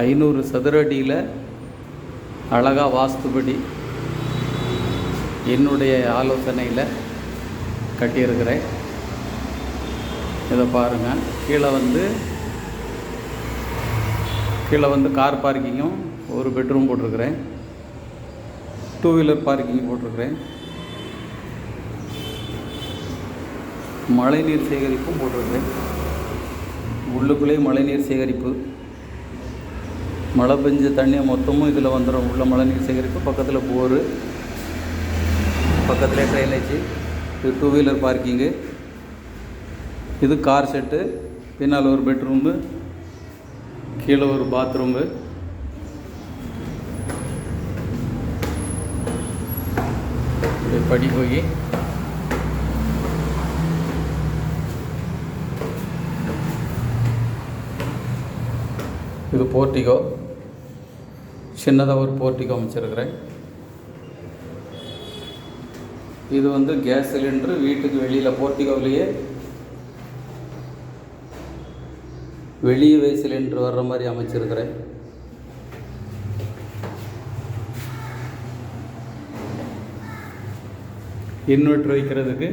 500 சதுர அடியில் அழகாக வாஸ்துபடி என்னுடைய ஆலோசனையில் கட்டியிருக்கிறேன். இதை பாருங்கள். கீழே வந்து கார் பார்க்கிங்கும் ஒரு பெட்ரூம் போட்டிருக்கிறேன். 2 வீலர் பார்க்கிங் போட்டிருக்கிறேன். மழைநீர் சேகரிப்பும் போட்டிருக்கிறேன். உள்ளுக்குள்ளேயே மழைநீர் சேகரிப்பு, மழை பெஞ்ச தண்ணியை மொத்தமும் இதில் வந்துடும். உள்ள மழைநீர் சேகரிப்பு, பக்கத்தில் போரு, பக்கத்தில் ட்ரைனேஜ். இது 2 வீலர் பார்க்கிங்கு. இது கார் செட்டு. பின்னால் ஒரு பெட்ரூமு, கீழே ஒரு பாத்ரூமு. படி போய் இது போர்ட்டிகோ. சின்னதாக ஒரு போர்ட்டிகோ அமைச்சிருக்கிறேன். இது கேஸ் சிலிண்டரு வீட்டுக்கு வெளியில் போர்ட்டிகோவிலேயே வெளியே சிலிண்டர் வர்ற மாதிரி அமைச்சிருக்கிறேன். இன்வெர்ட்ரு வைக்கிறதுக்கு,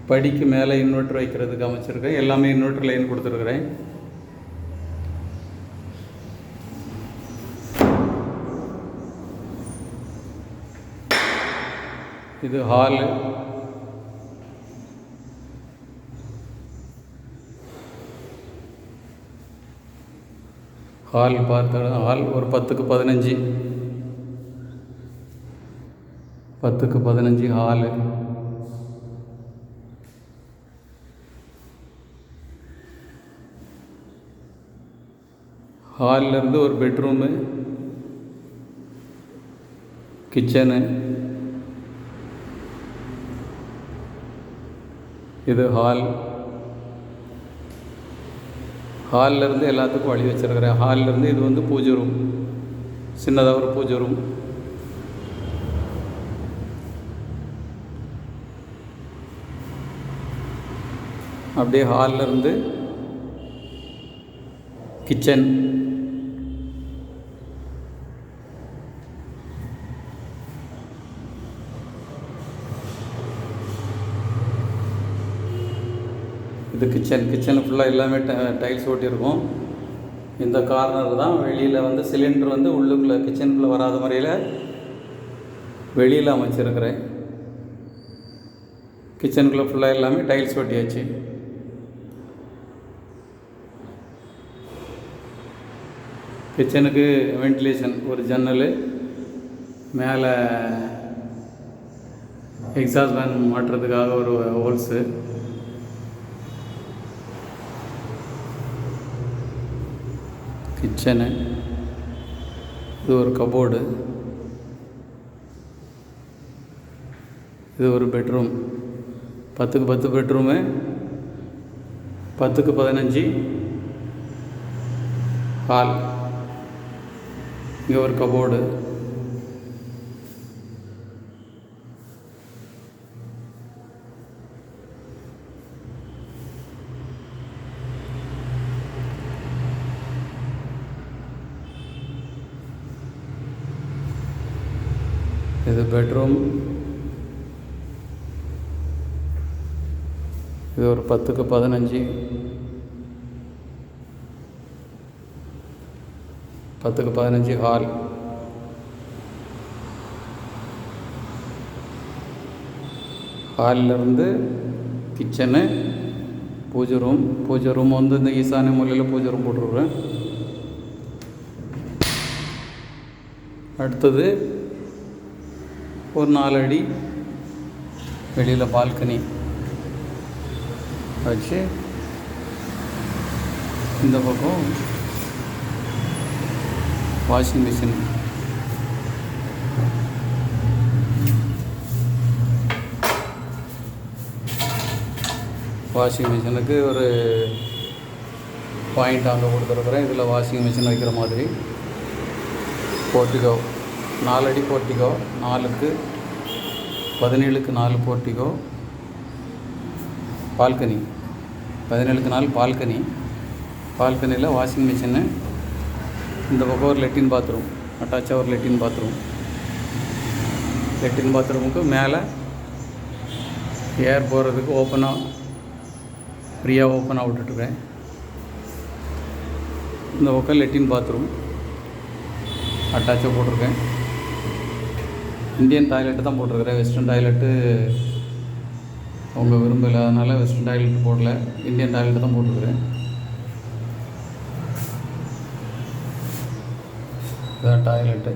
படிக்கு மேலே இன்வெர்ட்ரு வைக்கிறதுக்கு அமைச்சிருக்கேன். எல்லாமே இன்வெர்ட்ரு லைன் கொடுத்துருக்குறேன். இது ஹாலு. ஹால் பார்த்தா ஹால் ஒரு 10க்கு 15 ஹாலு. ஹாலிலேருந்து ஒரு பெட்ரூமு, கிச்சனு. இது ஹால். ஹாலிலேருந்து எல்லாத்துக்கும் வழி வச்சுருக்கிறேன். ஹாலிலேருந்து இது பூஜை ரூம், சின்னதாக ஒரு பூஜை ரூம். அப்படியே ஹாலிலேருந்து கிச்சன். இது கிச்சனு ஃபுல்லாக எல்லாமே டைல்ஸ் ஓட்டியிருக்கும். இந்த கார்னர் தான் வெளியில் சிலிண்டர் உள்ளுக்குள்ளே கிச்சனுக்குள்ளே வராத முறையில் வெளியில் அமைச்சிருக்கிறேன். கிச்சனுக்குள்ளே ஃபுல்லாக எல்லாமே டைல்ஸ் ஓட்டியாச்சு. கிச்சனுக்கு வென்டிலேஷன், ஒரு ஜன்னல், மேலே எக்ஸாஸ்ட் ஃபேன் மாட்டுறதுக்காக ஒரு ஹோல்ஸு. கிச்சனு. இது ஒரு கபோர்டு. இது ஒரு பெட்ரூம். 10க்கு 10 பெட்ரூமு, 10க்கு 15 ஹால். இங்கே ஒரு கபோர்டு. இது பெட்ரூம். இது ஒரு 10க்கு 15 ஹால். ஹாலிலேருந்து கிச்சனு, பூஜை ரூம். பூஜை ரூம் இந்த ஈசானிய மூலையில் பூஜை ரூம் போட்டுருக்குறேன். அடுத்தது ஒரு 4 அடி வெளியில் பால்கனி வச்சு, இந்த பக்கம் வாஷிங் மிஷின். வாஷிங் மிஷினுக்கு ஒரு பாயிண்ட் அங்கே கொடுத்துருக்குறேன். இதில் வாஷிங் மிஷின் வைக்கிற மாதிரி. போர்ட்டிகோ 4 அடி போர்ட்டிகோ, 4க்கு 17க்கு 4 போர்ட்டிகோ. பால்கனி 17க்கு 4 பால்கனி. பால்கனியில் வாஷிங் மிஷினு, இந்த பக்கம் ஒரு லெட்டின் பாத்ரூம், அட்டாச்சாக ஒரு லெட்டின் பாத்ரூம். லெட்டின் பாத்ரூமுக்கு மேலே ஏர் போகிறதுக்கு ஓப்பனாக ஃப்ரீயாக ஓப்பனாக விட்டுட்டுருக்கேன். இந்த பக்கம் லெட்டின் பாத்ரூம் அட்டாச்சாக போட்டிருக்கேன். இந்தியன் டாய்லெட்டு தான் போட்டிருக்கிறேன். வெஸ்டர்ன் டாய்லெட்டு அவங்க விரும்பலை, அதனால் வெஸ்டர்ன் டாய்லெட் போடல, இந்தியன் டாய்லெட்டு தான் போட்டிருக்கிறேன். இதுதான் டாய்லெட்டு.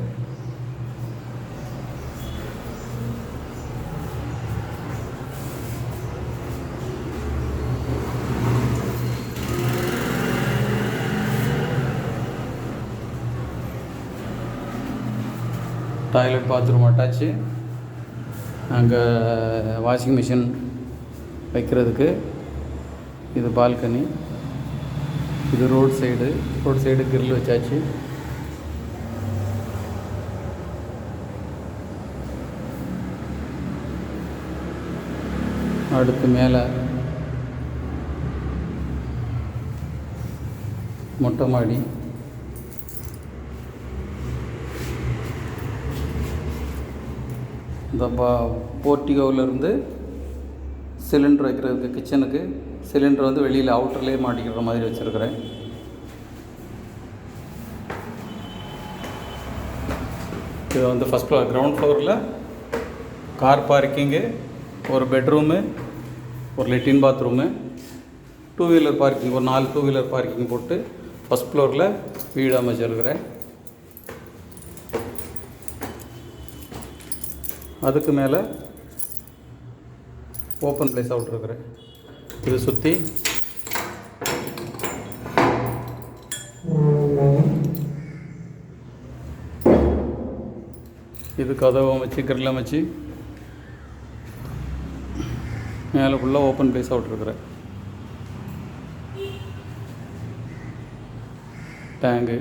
Toilet bathroom attach. அங்கே வாஷிங் மிஷின் வைக்கிறதுக்கு இது பால்கனி. இது ரோட் சைடு கிரில் வச்சாச்சு. அடுத்து மேலே மொட்டை மாடி. இந்த போர்ட்டிகோவிலேருந்து சிலிண்டர் வைக்கிறதுக்கு கிச்சனுக்கு சிலிண்டர் வந்து வெளியில் அவுட்டர்லேயே மாட்டிக்கிற மாதிரி வச்சுருக்கிறேன். இது வந்து ஃபஸ்ட் ஃப்ளோர், கிரவுண்ட் ஃப்ளோரில் கார் பார்க்கிங்கு, ஒரு பெட்ரூமு, ஒரு லெட்டின் பாத்ரூமு, 2 வீலர் பார்க்கிங், ஒரு 4 2 வீலர் பார்க்கிங் போட்டு ஃபஸ்ட் ஃப்ளோரில் வீடு அமைச்சிருக்கிறேன். அதுக்கு மேலே ஓப்பன் பிளேஸ் விட்டுருக்குறேன். இது சுற்றி இது கதவு அமைச்சு கிரில் அமைச்சு மேலே ஃபுல்லாக ஓப்பன் பிளேஸ் விட்டுருக்குறேன். டேங்கு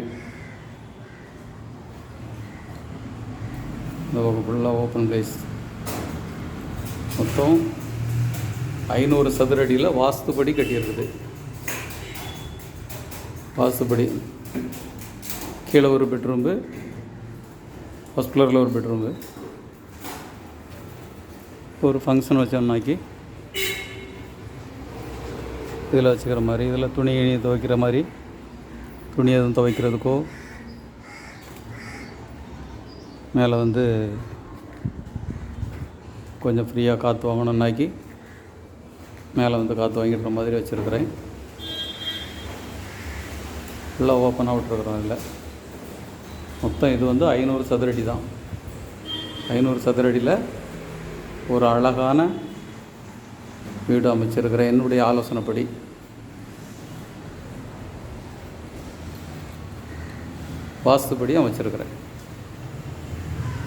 இந்த ஃபுல்லாக ஓப்பன் பிளேஸ். மொத்தம் 500 சதுர அடியில் வாஸ்துபடி கட்டியிருக்குது. வாஸ்துபடி கீழே ஒரு பெட்ரூம்பு, ஃபஸ்ட் ஃப்ளோரில் ஒரு பெட்ரூம்பு. ஒரு ஃபங்க்ஷன் வச்சோம்னாக்கி இதில் வச்சுக்கிற மாதிரி, இதில் துணி துவைக்கிற மாதிரி, துணி எதுவும் துவைக்கிறதுக்கோ, மேலே வந்து கொஞ்சம் ஃப்ரீயாக காற்று வாங்கணுன்னாக்கி மேலே வந்து காற்று வாங்கிடுற மாதிரி வச்சுருக்கிறேன். ஃபுல்லாக ஓப்பனாக விட்டுருக்குறோம். இல்லை மொத்தம் இது வந்து 500 சதுர அடி தான். 500 சதுர அடியில் ஒரு அழகான வீடு அமைச்சிருக்கிறேன். என்னுடைய ஆலோசனைப்படி வாஸ்துபடி அமைச்சிருக்கிறேன்.